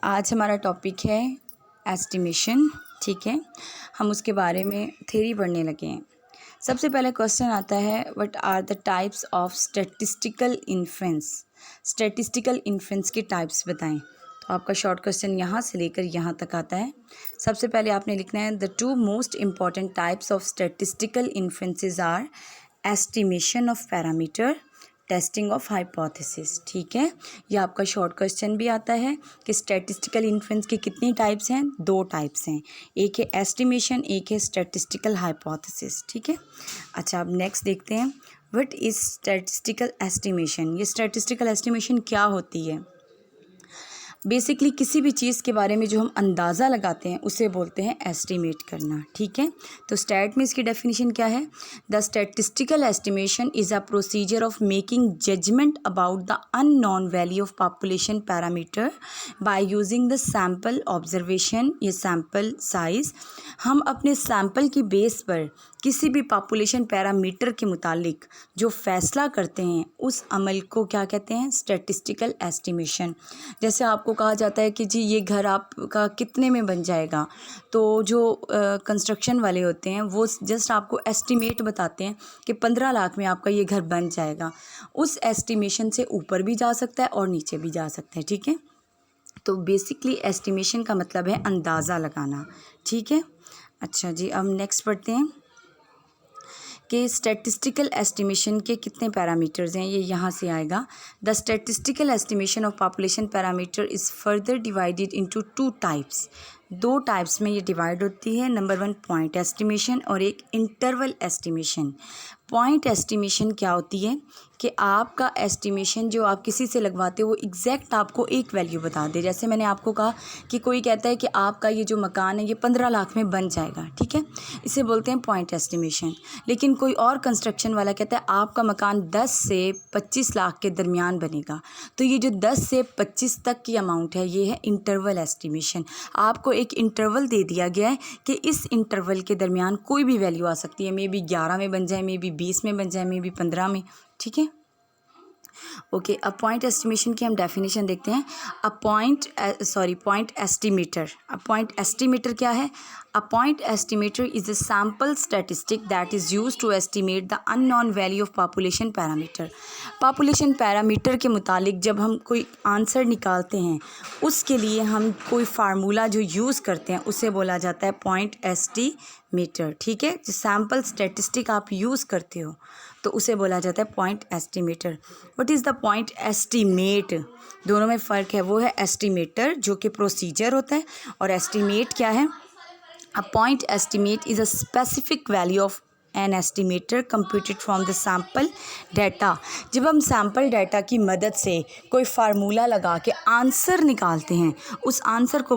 आज हमारा टॉपिक है एस्टिमेशन। ठीक है, हम उसके बारे में थ्योरी पढ़ने लगे हैं। सबसे पहले क्वेश्चन आता है, what are the types of statistical inference. Statistical inference के टाइप्स बताएं। तो आपका शॉर्ट क्वेश्चन यहाँ से लेकर यहाँ तक आता है। सबसे पहले आपने लिखना है, the two most important types of statistical inferences are estimation of parameter, testing of hypothesis. ठीक है, यह आपका शॉर्ट क्वेश्चन भी आता है कि स्टैटिस्टिकल इन्फ्रेंस के कितनी टाइप्स हैं। 2 टाइप्स हैं, एक है एस्टिमेशन, एक है स्टैटिस्टिकल हाइपोथेसिस। ठीक है, अच्छा अब नेक्स्ट देखते हैं, व्हाट इज स्टैटिस्टिकल एस्टिमेशन। ये स्टैटिस्टिकल एस्टिमेशन क्या होती है। बेसिकली किसी भी चीज़ के बारे में जो हम अंदाज़ा लगाते हैं उसे बोलते हैं एस्टिमेट करना। ठीक है, तो स्टैट में इसकी डेफिनेशन क्या है, the statistical estimation is a procedure of making judgement about the unknown value of population parameter by using the sample observation या सैम्पल साइज। हम अपने सैम्पल की बेस पर किसी भी पॉपुलेशन पैरामीटर के मुतालिक जो फैसला करते हैं उस अमल को क्या कहते हैं, स्टैटिस्टिकल एस्टिमेशन। जैसे आपको कहा जाता है कि जी ये घर आपका कितने में बन जाएगा, तो जो कंस्ट्रक्शन वाले होते हैं वो जस्ट आपको एस्टिमेट बताते हैं कि 15 लाख में आपका ये घर बन जाएगा। उस एस्टिमेशन से ऊपर भी जा सकता है और नीचे भी जा सकता है। ठीक है, तो बेसिकली एस्टिमेशन का मतलब है अंदाज़ा लगाना। ठीक है, अच्छा जी अब नेक्स्ट पढ़ते हैं कि स्टैटिस्टिकल एस्टिमेशन के कितने पैरामीटर्स हैं। ये यहाँ से आएगा, the statistical estimation of population parameter is further divided into 2 types. 2 types में ये डिवाइड होती है। नंबर 1 पॉइंट एस्टिमेशन और एक इंटरवल एस्टिमेशन। पॉइंट एस्टिमेशन क्या होती है कि आपका एस्टिमेशन जो आप किसी से लगवाते हो वो एग्जैक्ट आपको एक वैल्यू बता दे। जैसे मैंने आपको कहा कि कोई कहता है कि आपका ये जो मकान है ये 15 लाख में बन जाएगा। ठीक है, इसे बोलते हैं पॉइंट एस्टिमेशन। लेकिन कोई और कंस्ट्रक्शन वाला कहता है आपका मकान 10 से 25 लाख के दरमियान बनेगा। तो ये जो 10 से 25 तक की अमाउंट है ये है इंटरवल एस्टिमेशन। आपको एक इंटरवल दे दिया गया है कि इस इंटरवल के दरमियान कोई भी वैल्यू आ सकती है, मे बी 11 में बन जाए, मे बी 20 में बन जाए, मे बी 15 में। ठीक है, ओके अब पॉइंट एस्टिमेशन की हम डेफिनेशन देखते हैं। Point estimator. पॉइंट एस्टिमेटर क्या है, a point estimator is a sample statistic that is used to estimate the unknown value of population parameter. Population parameter के मुतालिक जब हम कोई आंसर निकालते हैं उसके लिए हम कोई फार्मूला जो यूज़ करते हैं उसे बोला जाता है पॉइंट एस्टिमेटर। ठीक है, जो सैम्पल स्टैटिस्टिक आप यूज़ करते हो तो उसे बोला जाता है point estimator. What is the point estimate, दोनों में फ़र्क है। वो है एस्टिमेटर जो कि प्रोसीजर होता है, और एस्टिमेट क्या है, a point estimate is a specific value of an estimator computed from the sample data. जब हम सैम्पल डाटा की मदद से कोई फार्मूला लगा के आंसर निकालते हैं उस आंसर को